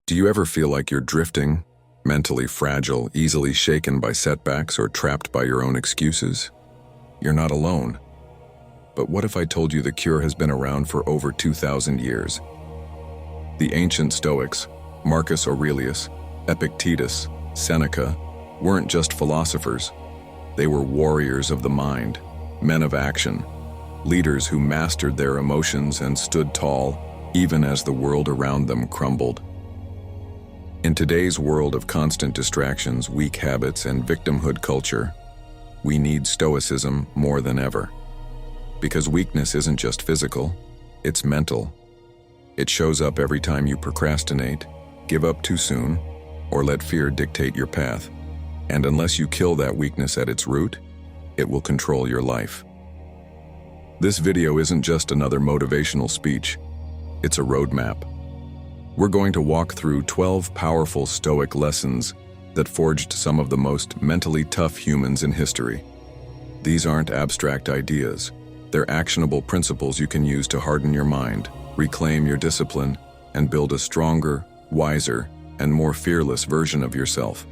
Do you ever feel like you're drifting, mentally fragile, easily shaken by setbacks, or trapped by your own excuses? You're not alone. But what if I told you the cure has been around for over 2,000 years? The ancient Stoics, Marcus Aurelius, Epictetus, Seneca, weren't just philosophers. They were warriors of the mind, men of action, leaders who mastered their emotions and stood tall, even as the world around them crumbled. In today's world of constant distractions, weak habits, and victimhood culture, we need Stoicism more than ever. Because weakness isn't just physical, it's mental. It shows up every time you procrastinate, give up too soon, or let fear dictate your path. And unless you kill that weakness at its root, it will control your life. This video isn't just another motivational speech, it's a roadmap. We're going to walk through 12 powerful Stoic lessons that forged some of the most mentally tough humans in history. These aren't abstract ideas. They're actionable principles you can use to harden your mind, reclaim your discipline, and build a stronger, wiser, and more fearless version of yourself.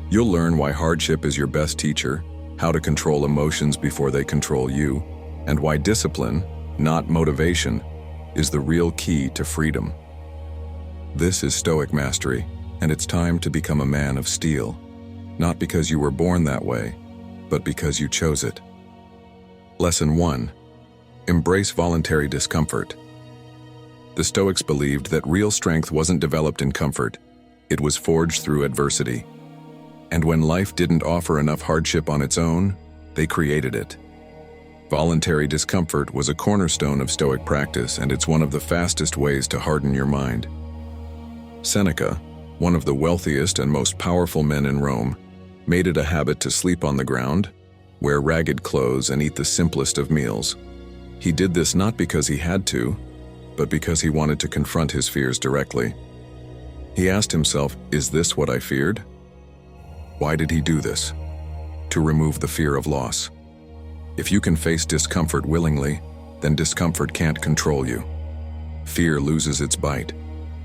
You'll learn why hardship is your best teacher, how to control emotions before they control you, and why discipline, not motivation, is the real key to freedom. This is Stoic Mastery, and it's time to become a man of steel, not because you were born that way, but because you chose it. Lesson 1. Embrace voluntary discomfort. The Stoics believed that real strength wasn't developed in comfort, it was forged through adversity. And when life didn't offer enough hardship on its own, they created it. Voluntary discomfort was a cornerstone of Stoic practice, and it's one of the fastest ways to harden your mind. Seneca, one of the wealthiest and most powerful men in Rome, made it a habit to sleep on the ground, wear ragged clothes, and eat the simplest of meals. He did this not because he had to, but because he wanted to confront his fears directly. He asked himself, "Is this what I feared?" Why did he do this? To remove the fear of loss. If you can face discomfort willingly, then discomfort can't control you. Fear loses its bite.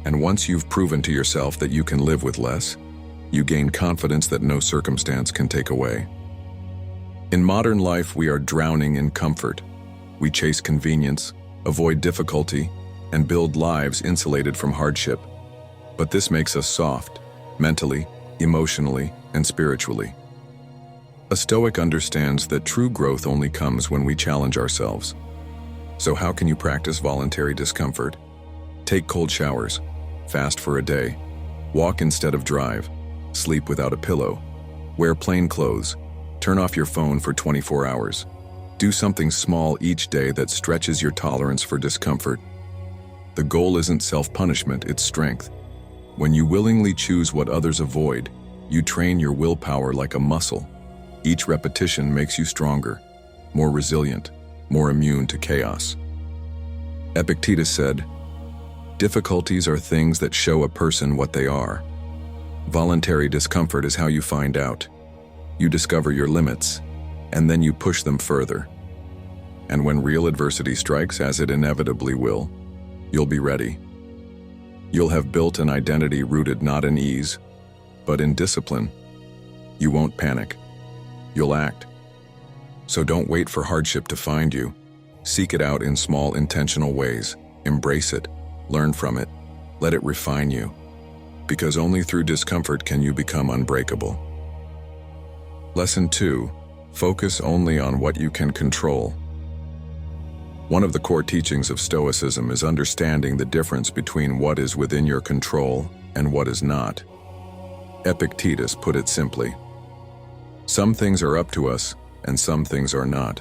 And once you've proven to yourself that you can live with less, you gain confidence that no circumstance can take away. In modern life, we are drowning in comfort. We chase convenience, avoid difficulty, and build lives insulated from hardship. But this makes us soft, mentally, emotionally, and spiritually. A Stoic understands that true growth only comes when we challenge ourselves. So how can you practice voluntary discomfort? Take cold showers, fast for a day, walk instead of drive, sleep without a pillow, wear plain clothes, turn off your phone for 24 hours. Do something small each day that stretches your tolerance for discomfort. The goal isn't self-punishment, it's strength. When you willingly choose what others avoid, you train your willpower like a muscle. Each repetition makes you stronger, more resilient, more immune to chaos. Epictetus said, "Difficulties are things that show a person what they are. Voluntary discomfort is how you find out. You discover your limits, and then you push them further. And when real adversity strikes, as it inevitably will, you'll be ready. You'll have built an identity rooted not in ease, but in discipline. You won't panic. You'll act. So don't wait for hardship to find you. Seek it out in small, intentional ways. Embrace it. Learn from it. Let it refine you. Because only through discomfort can you become unbreakable." Lesson 2. Focus only on what you can control. One of the core teachings of Stoicism is understanding the difference between what is within your control and what is not. Epictetus put it simply, "Some things are up to us, and some things are not."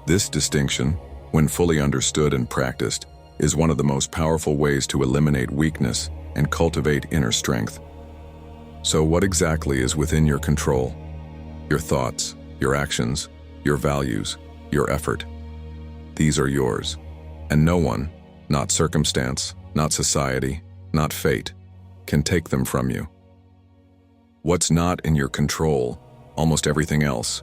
This distinction, when fully understood and practiced, is one of the most powerful ways to eliminate weakness and cultivate inner strength. So what exactly is within your control? Your thoughts, your actions, your values, your effort. These are yours, and no one, not circumstance, not society, not fate, can take them from you. What's not in your control? Almost everything else.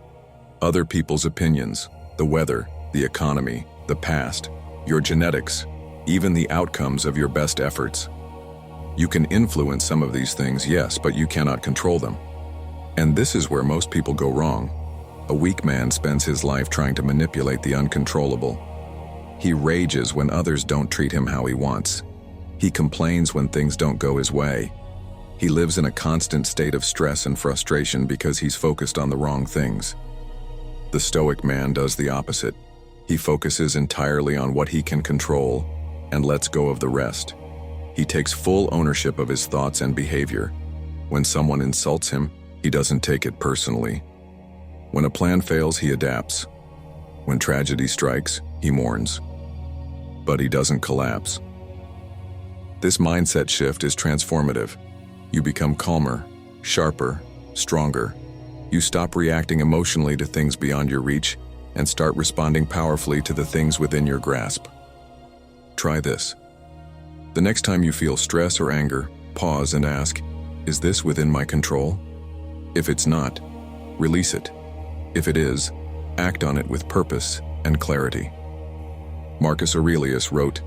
Other people's opinions, the weather, the economy, the past, your genetics, even the outcomes of your best efforts. You can influence some of these things, yes, but you cannot control them. And this is where most people go wrong. A weak man spends his life trying to manipulate the uncontrollable. He rages when others don't treat him how he wants. He complains when things don't go his way. He lives in a constant state of stress and frustration because he's focused on the wrong things. The Stoic man does the opposite. He focuses entirely on what he can control and lets go of the rest. He takes full ownership of his thoughts and behavior. When someone insults him, he doesn't take it personally. When a plan fails, he adapts. When tragedy strikes, he mourns. But he doesn't collapse. This mindset shift is transformative. You become calmer, sharper, stronger. You stop reacting emotionally to things beyond your reach and start responding powerfully to the things within your grasp. Try this. The next time you feel stress or anger, pause and ask, is this within my control? If it's not, release it. If it is, act on it with purpose and clarity. Marcus Aurelius wrote,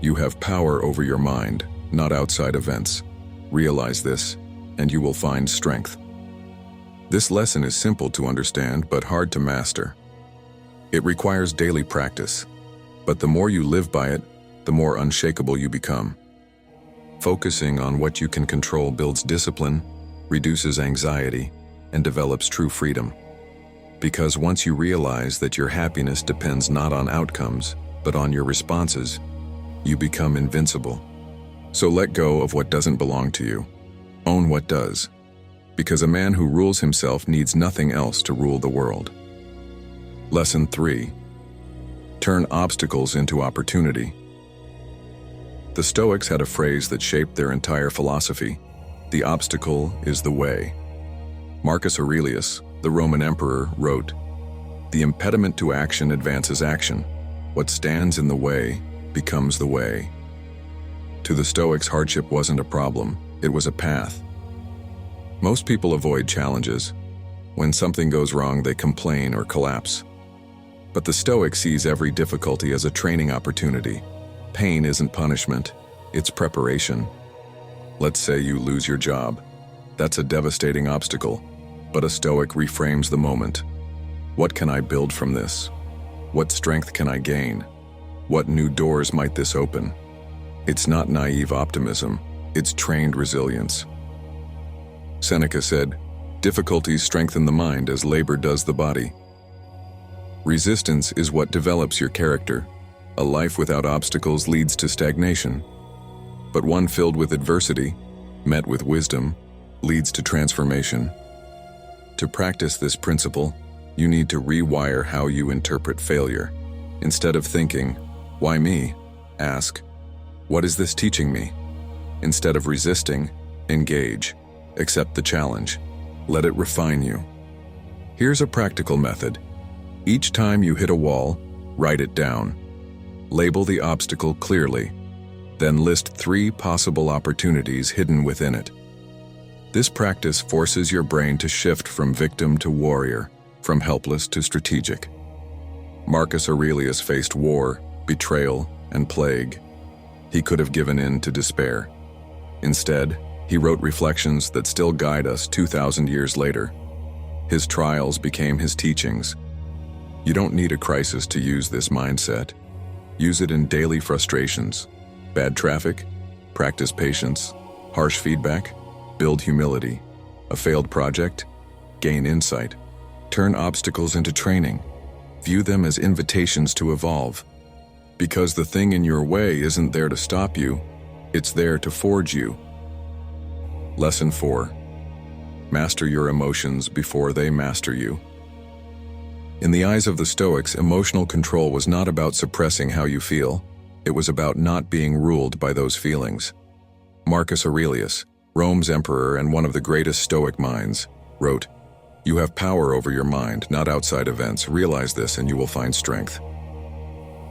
"You have power over your mind, not outside events. Realize this, and you will find strength." This lesson is simple to understand but hard to master. It requires daily practice, but the more you live by it, the more unshakable you become. Focusing on what you can control builds discipline, reduces anxiety, and develops true freedom. Because once you realize that your happiness depends not on outcomes, but on your responses, you become invincible. So let go of what doesn't belong to you. Own what does. Because a man who rules himself needs nothing else to rule the world. Lesson 3. Turn obstacles into opportunity. The Stoics had a phrase that shaped their entire philosophy: the obstacle is the way. Marcus Aurelius, the Roman emperor, wrote, "The impediment to action advances action. What stands in the way becomes the way." To the Stoics, hardship wasn't a problem, it was a path. Most people avoid challenges. When something goes wrong, they complain or collapse. But the Stoic sees every difficulty as a training opportunity. Pain isn't punishment, it's preparation. Let's say you lose your job. That's a devastating obstacle, but a Stoic reframes the moment. What can I build from this? What strength can I gain? What new doors might this open? It's not naive optimism, it's trained resilience. Seneca said, "Difficulties strengthen the mind as labor does the body." Resistance is what develops your character. A life without obstacles leads to stagnation. But one filled with adversity, met with wisdom, leads to transformation. To practice this principle, you need to rewire how you interpret failure. Instead of thinking, "Why me?" ask, "What is this teaching me?" Instead of resisting, engage. Accept the challenge. Let it refine you. Here's a practical method. Each time you hit a wall, write it down. Label the obstacle clearly. Then list 3 possible opportunities hidden within it. This practice forces your brain to shift from victim to warrior, from helpless to strategic. Marcus Aurelius faced war, betrayal, and plague. He could have given in to despair. Instead, he wrote reflections that still guide us 2,000 years later. His trials became his teachings. You don't need a crisis to use this mindset. Use it in daily frustrations. Bad traffic? Practice patience. Harsh feedback? Build humility. A failed project? Gain insight. Turn obstacles into training. View them as invitations to evolve. Because the thing in your way isn't there to stop you, it's there to forge you. Lesson 4. Master your emotions before they master you. In the eyes of the Stoics, emotional control was not about suppressing how you feel. It was about not being ruled by those feelings. Marcus Aurelius, Rome's emperor and one of the greatest Stoic minds, wrote, "You have power over your mind, not outside events. Realize this and you will find strength."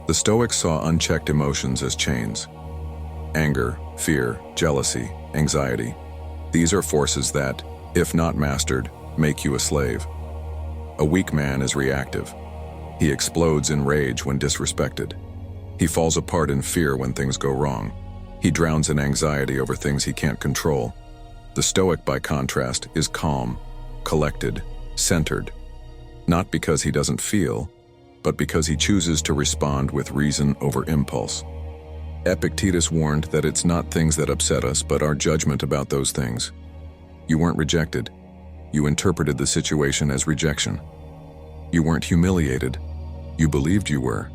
The Stoics saw unchecked emotions as chains. Anger, fear, jealousy, anxiety. These are forces that, if not mastered, make you a slave. A weak man is reactive. He explodes in rage when disrespected. He falls apart in fear when things go wrong. He drowns in anxiety over things he can't control. The Stoic, by contrast, is calm, collected, centered, not because he doesn't feel, but because he chooses to respond with reason over impulse. Epictetus warned that it's not things that upset us, but our judgment about those things. You weren't rejected. You interpreted the situation as rejection. You weren't humiliated. You believed you were.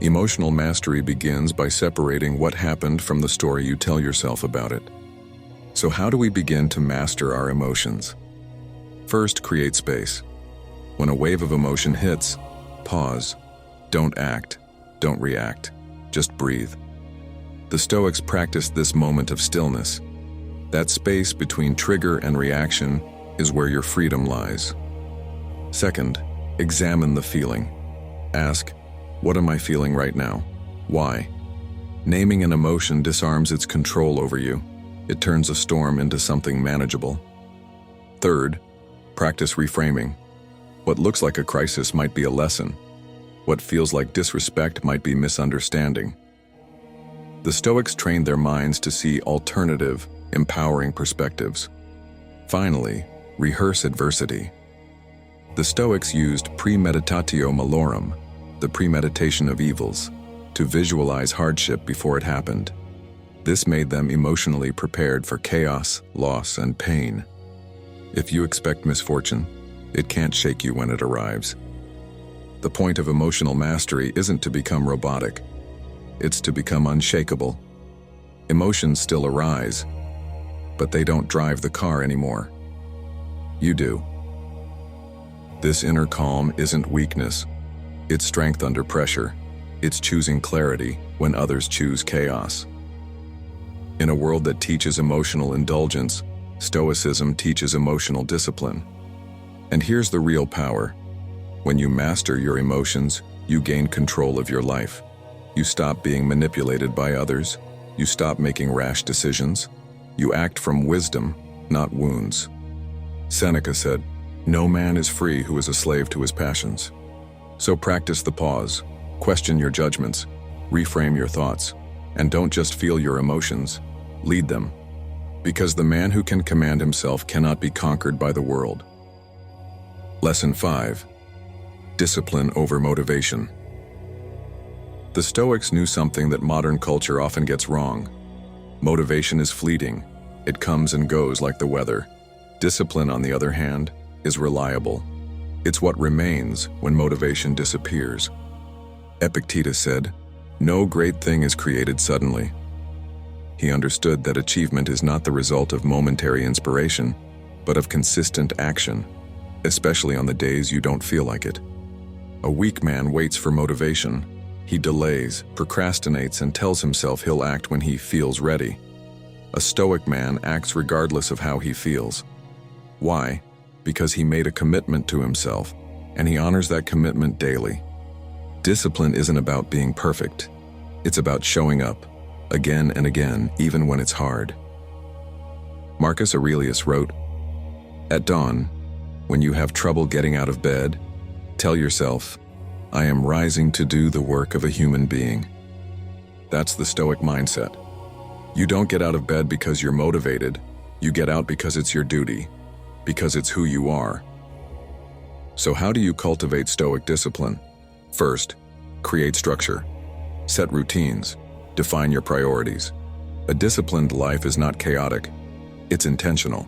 Emotional mastery begins by separating what happened from the story you tell yourself about it. So how do we begin to master our emotions? First, create space. When a wave of emotion hits, pause. Don't act. Don't react. Just breathe. The Stoics practiced this moment of stillness. That space between trigger and reaction is where your freedom lies. Second, examine the feeling. Ask, what am I feeling right now? Why? Naming an emotion disarms its control over you. It turns a storm into something manageable. Third, practice reframing. What looks like a crisis might be a lesson. What feels like disrespect might be misunderstanding. The Stoics trained their minds to see alternative, empowering perspectives. Finally, rehearse adversity. The Stoics used premeditatio malorum, the premeditation of evils, to visualize hardship before it happened. This made them emotionally prepared for chaos, loss, and pain. If you expect misfortune, it can't shake you when it arrives. The point of emotional mastery isn't to become robotic. It's to become unshakable. Emotions still arise, but they don't drive the car anymore. You do. This inner calm isn't weakness. It's strength under pressure. It's choosing clarity when others choose chaos. In a world that teaches emotional indulgence, Stoicism teaches emotional discipline. And here's the real power. When you master your emotions, you gain control of your life. You stop being manipulated by others. You stop making rash decisions. You act from wisdom, not wounds. Seneca said, "No man is free who is a slave to his passions." So practice the pause, question your judgments, reframe your thoughts, and don't just feel your emotions, lead them. Because the man who can command himself cannot be conquered by the world. Lesson 5. Discipline over motivation. The Stoics knew something that modern culture often gets wrong. Motivation is fleeting. It comes and goes like the weather. Discipline, on the other hand, is reliable. It's what remains when motivation disappears. Epictetus said, "No great thing is created suddenly." He understood that achievement is not the result of momentary inspiration, but of consistent action, especially on the days you don't feel like it. A weak man waits for motivation. He delays, procrastinates, and tells himself he'll act when he feels ready. A Stoic man acts regardless of how he feels. Why? Because he made a commitment to himself, and he honors that commitment daily. Discipline isn't about being perfect. It's about showing up, again and again, even when it's hard. Marcus Aurelius wrote, "At dawn, when you have trouble getting out of bed, tell yourself, 'I am rising to do the work of a human being.'" That's the Stoic mindset. You don't get out of bed because you're motivated. You get out because it's your duty, because it's who you are. So how do you cultivate Stoic discipline? First, create structure. Set routines. Define your priorities. A disciplined life is not chaotic. It's intentional.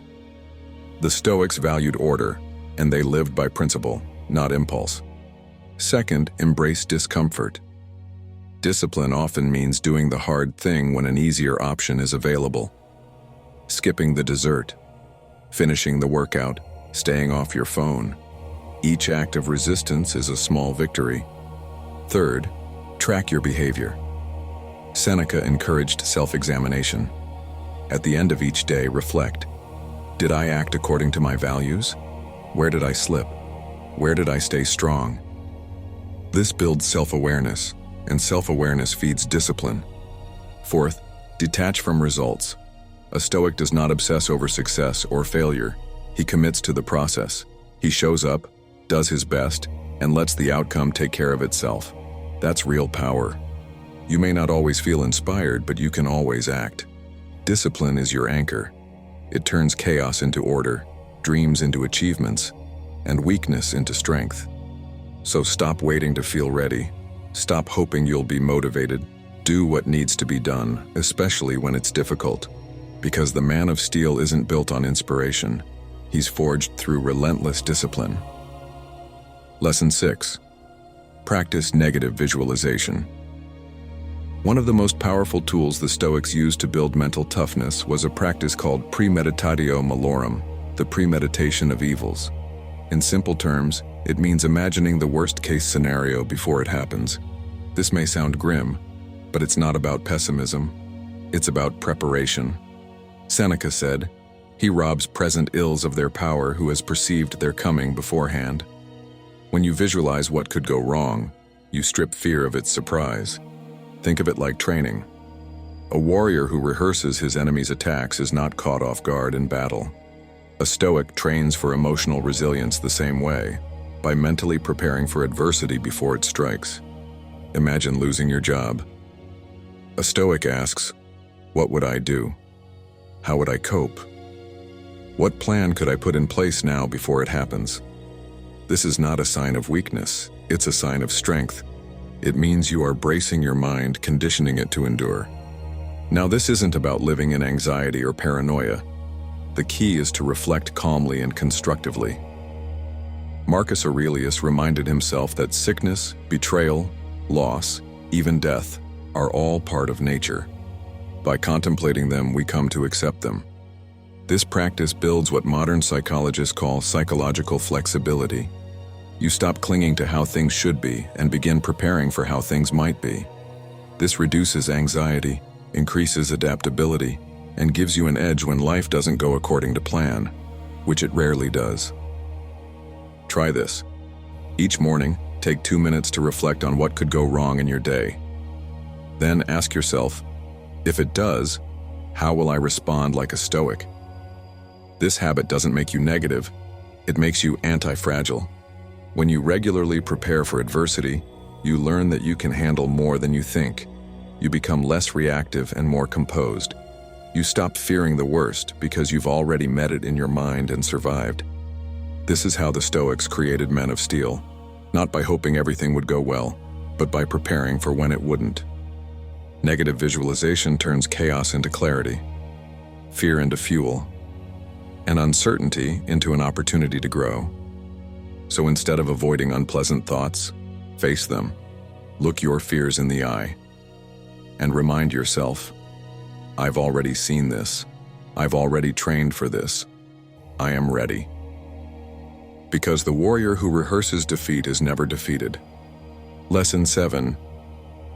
The Stoics valued order, and they lived by principle, not impulse. Second, embrace discomfort. Discipline often means doing the hard thing when an easier option is available. Skipping the dessert, finishing the workout, staying off your phone. Each act of resistance is a small victory. Third, track your behavior. Seneca encouraged self-examination. At the end of each day, reflect. Did I act according to my values? Where did I slip? Where did I stay strong? This builds self-awareness, and self-awareness feeds discipline. Fourth, detach from results. A Stoic does not obsess over success or failure. He commits to the process. He shows up, does his best, and lets the outcome take care of itself. That's real power. You may not always feel inspired, but you can always act. Discipline is your anchor. It turns chaos into order, dreams into achievements, and weakness into strength. So stop waiting to feel ready. Stop hoping you'll be motivated. Do what needs to be done, especially when it's difficult. Because the man of steel isn't built on inspiration. He's forged through relentless discipline. Lesson 6. Practice negative visualization. One of the most powerful tools the Stoics used to build mental toughness was a practice called premeditatio malorum, the premeditation of evils. In simple terms, it means imagining the worst-case scenario before it happens. This may sound grim, but it's not about pessimism. It's about preparation. Seneca said, "He robs present ills of their power who has perceived their coming beforehand." When you visualize what could go wrong, you strip fear of its surprise. Think of it like training. A warrior who rehearses his enemy's attacks is not caught off guard in battle. A Stoic trains for emotional resilience the same way, by mentally preparing for adversity before it strikes. Imagine losing your job. A Stoic asks, "What would I do? How would I cope? What plan could I put in place now before it happens?" This is not a sign of weakness, it's a sign of strength. It means you are bracing your mind, conditioning it to endure. Now, this isn't about living in anxiety or paranoia. The key is to reflect calmly and constructively. Marcus Aurelius reminded himself that sickness, betrayal, loss, even death, are all part of nature. By contemplating them, we come to accept them. This practice builds what modern psychologists call psychological flexibility. You stop clinging to how things should be and begin preparing for how things might be. This reduces anxiety, increases adaptability, and gives you an edge when life doesn't go according to plan, which it rarely does. Try this. Each morning, take 2 minutes to reflect on what could go wrong in your day. Then ask yourself, if it does, how will I respond like a Stoic? This habit doesn't make you negative, it makes you anti-fragile. When you regularly prepare for adversity, you learn that you can handle more than you think. You become less reactive and more composed. You stop fearing the worst because you've already met it in your mind and survived. This is how the Stoics created men of steel, not by hoping everything would go well, but by preparing for when it wouldn't. Negative visualization turns chaos into clarity, fear into fuel, and uncertainty into an opportunity to grow. So instead of avoiding unpleasant thoughts, face them. Look your fears in the eye. And remind yourself, I've already seen this. I've already trained for this. I am ready. Because the warrior who rehearses defeat is never defeated. Lesson 7.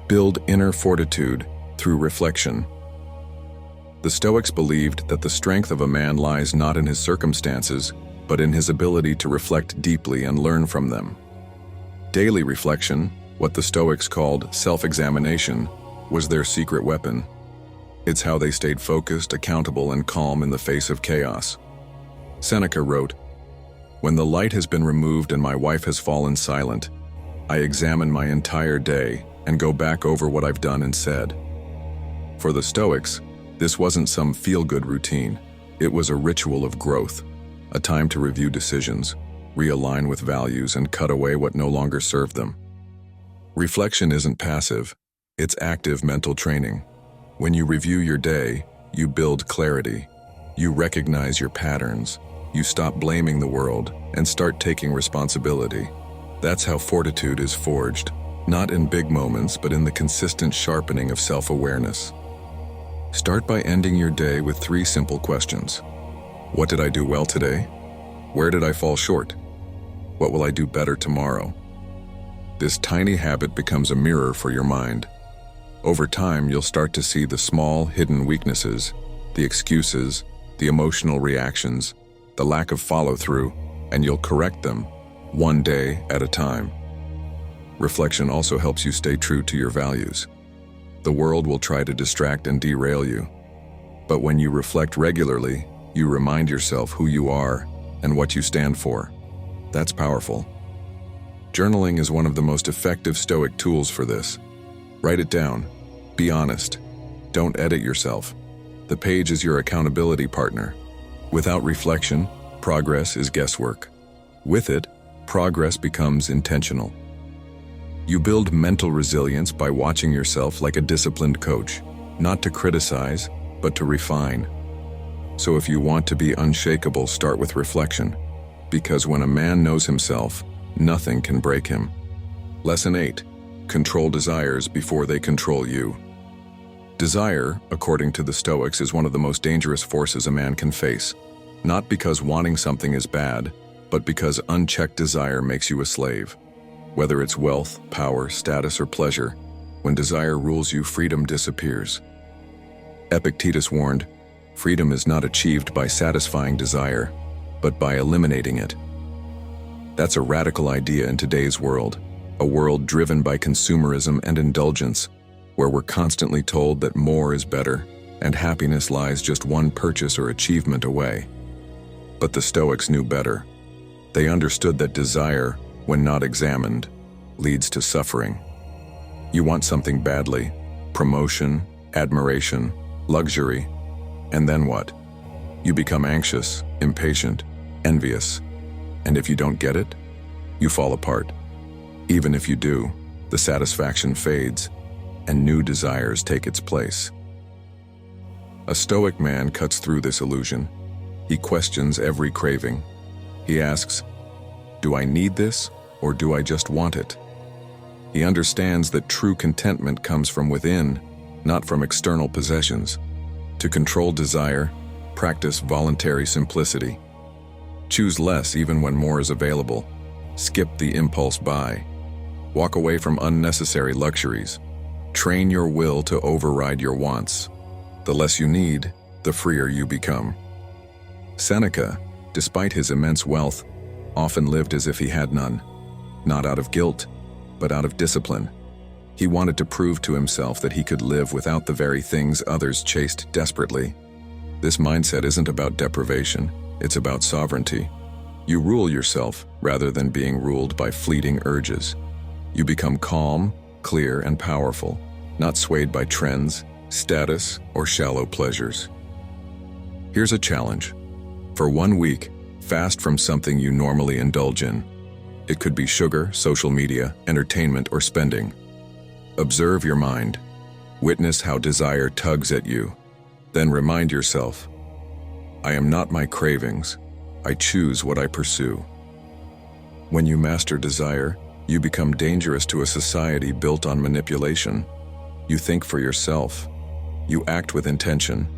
Build inner fortitude through reflection. The Stoics believed that the strength of a man lies not in his circumstances, but in his ability to reflect deeply and learn from them. Daily reflection, what the Stoics called self-examination, was their secret weapon. It's how they stayed focused, accountable, and calm in the face of chaos. Seneca wrote, "When the light has been removed and my wife has fallen silent, I examine my entire day and go back over what I've done and said." For the Stoics, this wasn't some feel-good routine. It was a ritual of growth, a time to review decisions, realign with values, and cut away what no longer served them. Reflection isn't passive, it's active mental training. When you review your day, you build clarity. You recognize your patterns. You stop blaming the world and start taking responsibility. That's how fortitude is forged, not in big moments, but in the consistent sharpening of self-awareness. Start by ending your day with 3 simple questions. What did I do well today? Where did I fall short? What will I do better tomorrow? This tiny habit becomes a mirror for your mind. Over time, you'll start to see the small, hidden weaknesses, the excuses, the emotional reactions, the lack of follow-through, and you'll correct them, one day at a time. Reflection also helps you stay true to your values. The world will try to distract and derail you. But when you reflect regularly, you remind yourself who you are and what you stand for. That's powerful. Journaling is one of the most effective Stoic tools for this. Write it down. Be honest. Don't edit yourself. The page is your accountability partner. Without reflection, progress is guesswork. With it, progress becomes intentional. You build mental resilience by watching yourself like a disciplined coach, not to criticize, but to refine. So if you want to be unshakable, start with reflection, because when a man knows himself, nothing can break him. Lesson 8. Control desires before they control you. Desire, according to the Stoics, is one of the most dangerous forces a man can face, not because wanting something is bad, but because unchecked desire makes you a slave. Whether it's wealth, power, status, or pleasure, when desire rules you, freedom disappears. Epictetus warned, freedom is not achieved by satisfying desire, but by eliminating it. That's a radical idea in today's world, a world driven by consumerism and indulgence, where we're constantly told that more is better, and happiness lies just one purchase or achievement away. But the Stoics knew better. They understood that desire, when not examined, leads to suffering. You want something badly, promotion, admiration, luxury, and then what? You become anxious, impatient, envious, and if you don't get it, you fall apart. Even if you do, the satisfaction fades, and new desires take its place. A Stoic man cuts through this illusion. He questions every craving. He asks, do I need this, or do I just want it? He understands that true contentment comes from within, not from external possessions. To control desire, practice voluntary simplicity. Choose less even when more is available. Skip the impulse buy. Walk away from unnecessary luxuries. Train your will to override your wants. The less you need, the freer you become. Seneca, despite his immense wealth, often lived as if he had none, not out of guilt, but out of discipline. He wanted to prove to himself that he could live without the very things others chased desperately. This mindset isn't about deprivation, it's about sovereignty. You rule yourself rather than being ruled by fleeting urges. You become calm, clear, and powerful, not swayed by trends, status, or shallow pleasures. Here's a challenge. For 1 week, fast from something you normally indulge in. It could be sugar, social media, entertainment, or spending. Observe your mind. Witness how desire tugs at you. Then remind yourself, I am not my cravings. I choose what I pursue. When you master desire, you become dangerous to a society built on manipulation. You think for yourself. You act with intention.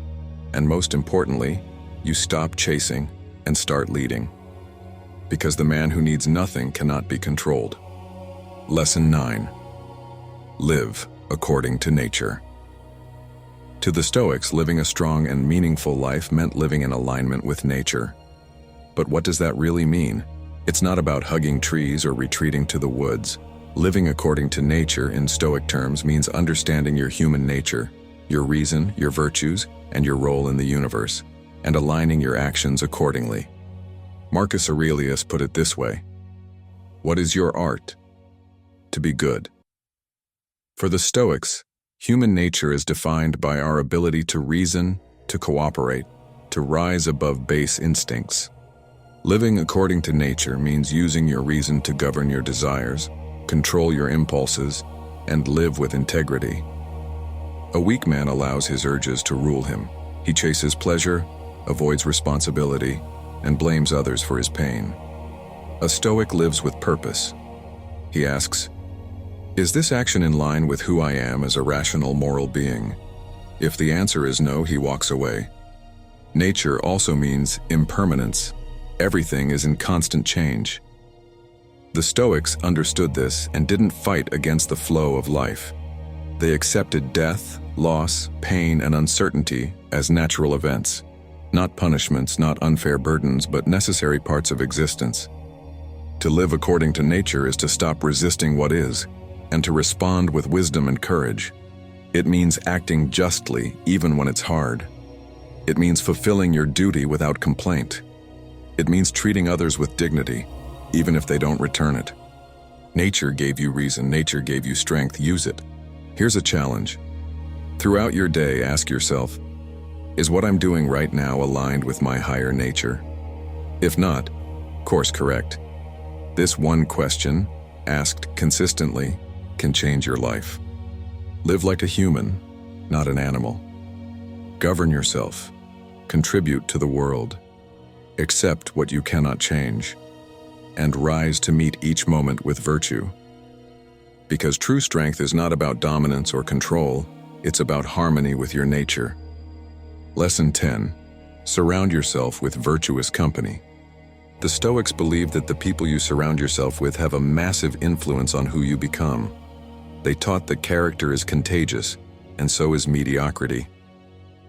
And most importantly, you stop chasing and start leading. Because the man who needs nothing cannot be controlled. Lesson 9. Live according to nature. To the Stoics, living a strong and meaningful life meant living in alignment with nature. But what does that really mean? It's not about hugging trees or retreating to the woods. Living according to nature in Stoic terms means understanding your human nature, your reason, your virtues, and your role in the universe, and aligning your actions accordingly. Marcus Aurelius put it this way: what is your art? To be good. For the Stoics, human nature is defined by our ability to reason, to cooperate, to rise above base instincts. Living according to nature means using your reason to govern your desires, control your impulses, and live with integrity. A weak man allows his urges to rule him. He chases pleasure, avoids responsibility, and blames others for his pain. A Stoic lives with purpose. He asks, is this action in line with who I am as a rational moral being? If the answer is no, he walks away. Nature also means impermanence. Everything is in constant change. The Stoics understood this and didn't fight against the flow of life. They accepted death, loss, pain, and uncertainty as natural events. Not punishments, not unfair burdens, but necessary parts of existence. To live according to nature is to stop resisting what is, and to respond with wisdom and courage. It means acting justly even when it's hard. It means fulfilling your duty without complaint. It means treating others with dignity, even if they don't return it. Nature gave you reason, nature gave you strength, use it. Here's a challenge. Throughout your day, ask yourself, is what I'm doing right now aligned with my higher nature? If not, course correct. This one question, asked consistently, can change your life. Live like a human, not an animal. Govern yourself. Contribute to the world. Accept what you cannot change. And rise to meet each moment with virtue. Because true strength is not about dominance or control, it's about harmony with your nature. Lesson 10. Surround yourself with virtuous company. The Stoics believed that the people you surround yourself with have a massive influence on who you become. They taught that character is contagious, and so is mediocrity.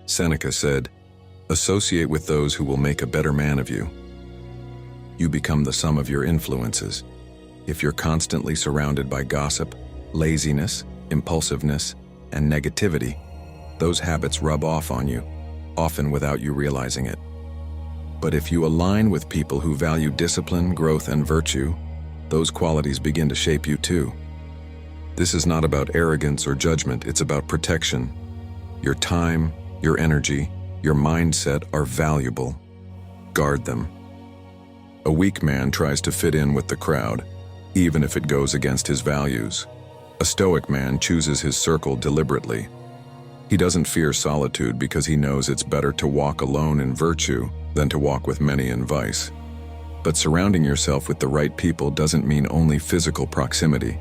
Seneca said, "Associate with those who will make a better man of you." You become the sum of your influences. If you're constantly surrounded by gossip, laziness, impulsiveness, and negativity, those habits rub off on you, often without you realizing it. But if you align with people who value discipline, growth, and virtue, those qualities begin to shape you too. This is not about arrogance or judgment, it's about protection. Your time, your energy, your mindset are valuable. Guard them. A weak man tries to fit in with the crowd, even if it goes against his values. A Stoic man chooses his circle deliberately. He doesn't fear solitude because he knows it's better to walk alone in virtue than to walk with many in vice. But surrounding yourself with the right people doesn't mean only physical proximity.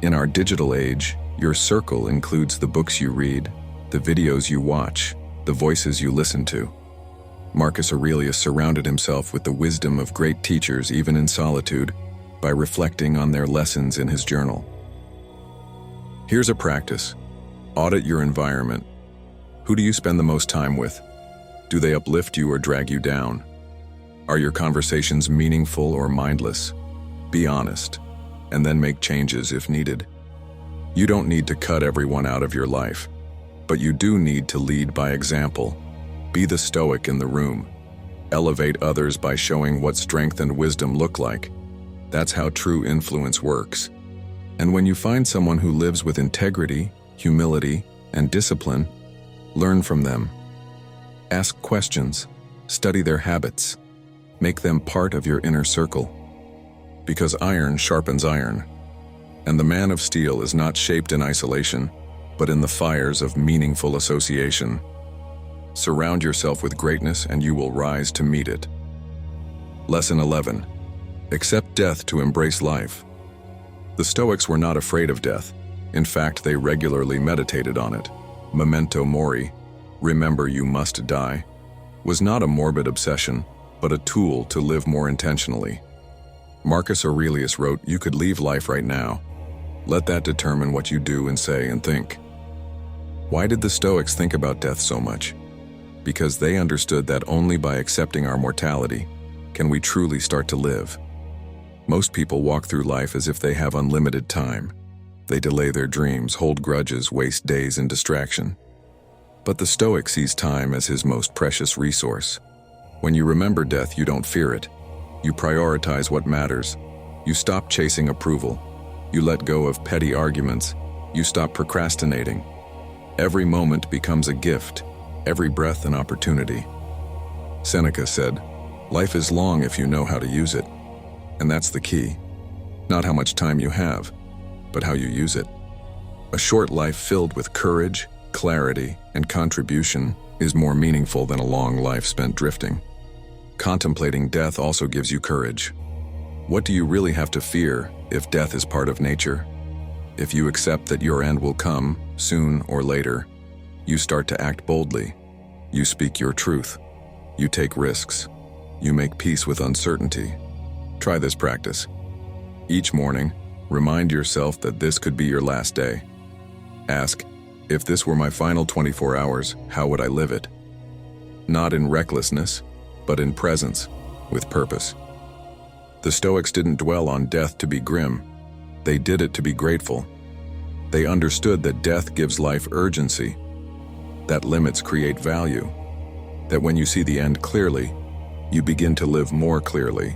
In our digital age, your circle includes the books you read, the videos you watch, the voices you listen to. Marcus Aurelius surrounded himself with the wisdom of great teachers even in solitude by reflecting on their lessons in his journal. Here's a practice. Audit your environment. Who do you spend the most time with? Do they uplift you or drag you down? Are your conversations meaningful or mindless? Be honest, and then make changes if needed. You don't need to cut everyone out of your life, but you do need to lead by example. Be the Stoic in the room. Elevate others by showing what strength and wisdom look like. That's how true influence works. And when you find someone who lives with integrity, humility, and discipline, learn from them. Ask questions, study their habits, make them part of your inner circle. Because iron sharpens iron, and the man of steel is not shaped in isolation, but in the fires of meaningful association. Surround yourself with greatness and you will rise to meet it. Lesson 11. Accept death to embrace life. The Stoics were not afraid of death. In fact, they regularly meditated on it. Memento mori, remember you must die, was not a morbid obsession, but a tool to live more intentionally. Marcus Aurelius wrote, "You could leave life right now. Let that determine what you do and say and think." Why did the Stoics think about death so much? Because they understood that only by accepting our mortality can we truly start to live. Most people walk through life as if they have unlimited time. They delay their dreams, hold grudges, waste days in distraction. But the Stoic sees time as his most precious resource. When you remember death, you don't fear it. You prioritize what matters. You stop chasing approval. You let go of petty arguments. You stop procrastinating. Every moment becomes a gift, every breath an opportunity. Seneca said, "Life is long if you know how to use it." And that's the key. Not how much time you have, but how you use it. A short life filled with courage, clarity, and contribution is more meaningful than a long life spent drifting. Contemplating death also gives you courage. What do you really have to fear if death is part of nature? If you accept that your end will come, soon or later, you start to act boldly. You speak your truth. You take risks. You make peace with uncertainty. Try this practice. Each morning, remind yourself that this could be your last day. Ask, if this were my final 24 hours, how would I live it? Not in recklessness, but in presence, with purpose. The Stoics didn't dwell on death to be grim. They did it to be grateful. They understood that death gives life urgency, that limits create value, that when you see the end clearly, you begin to live more clearly.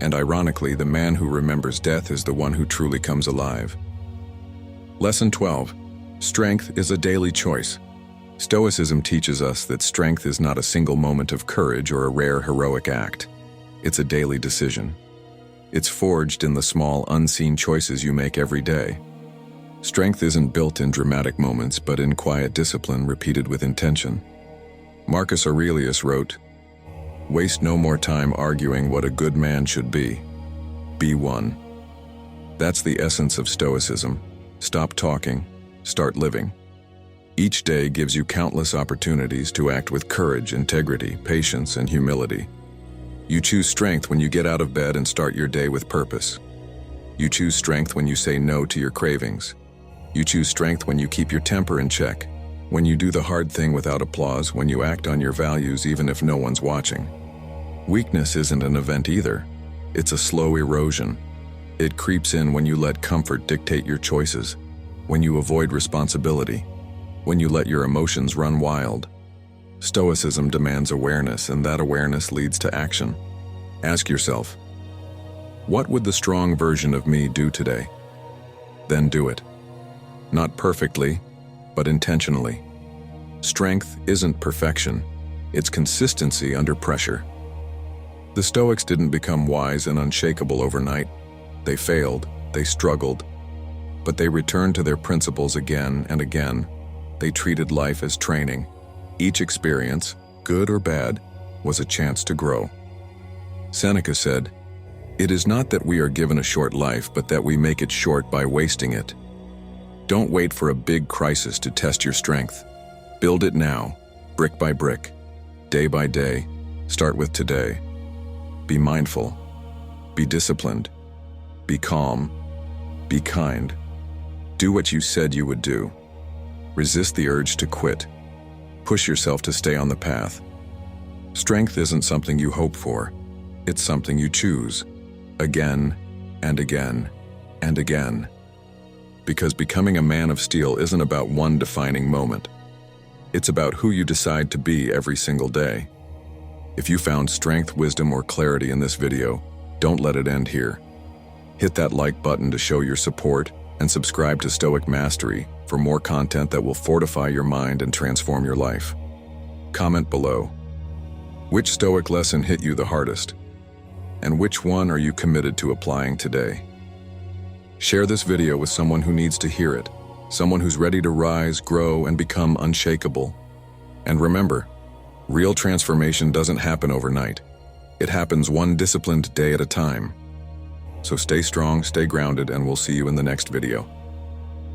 And ironically, the man who remembers death is the one who truly comes alive. Lesson 12. Strength is a daily choice. Stoicism teaches us that strength is not a single moment of courage or a rare heroic act. It's a daily decision. It's forged in the small, unseen choices you make every day. Strength isn't built in dramatic moments, but in quiet discipline repeated with intention. Marcus Aurelius wrote, "Waste no more time arguing what a good man should be. Be one." That's the essence of Stoicism. Stop talking, start living. Each day gives you countless opportunities to act with courage, integrity, patience, and humility. You choose strength when you get out of bed and start your day with purpose. You choose strength when you say no to your cravings. You choose strength when you keep your temper in check, when you do the hard thing without applause, when you act on your values even if no one's watching. Weakness isn't an event either. It's a slow erosion. It creeps in when you let comfort dictate your choices, when you avoid responsibility, when you let your emotions run wild. Stoicism demands awareness, and that awareness leads to action. Ask yourself, what would the strong version of me do today? Then do it. Not perfectly, but intentionally. Strength isn't perfection, it's consistency under pressure. The Stoics didn't become wise and unshakable overnight. They failed, they struggled, but they returned to their principles again and again. They treated life as training. Each experience, good or bad, was a chance to grow. Seneca said, "It is not that we are given a short life, but that we make it short by wasting it." Don't wait for a big crisis to test your strength. Build it now, brick by brick, day by day. Start with today. Be mindful. Be disciplined. Be calm. Be kind. Do what you said you would do. Resist the urge to quit. Push yourself to stay on the path. Strength isn't something you hope for. It's something you choose. Again and again and again. Because becoming a man of steel isn't about one defining moment. It's about who you decide to be every single day. If you found strength, wisdom, or clarity in this video, don't let it end here. Hit that like button to show your support, and subscribe to Stoic Mastery for more content that will fortify your mind and transform your life. Comment below. Which Stoic lesson hit you the hardest? And which one are you committed to applying today? Share this video with someone who needs to hear it, someone who's ready to rise, grow, and become unshakable. And remember, real transformation doesn't happen overnight. It happens one disciplined day at a time. So stay strong, stay grounded, and we'll see you in the next video.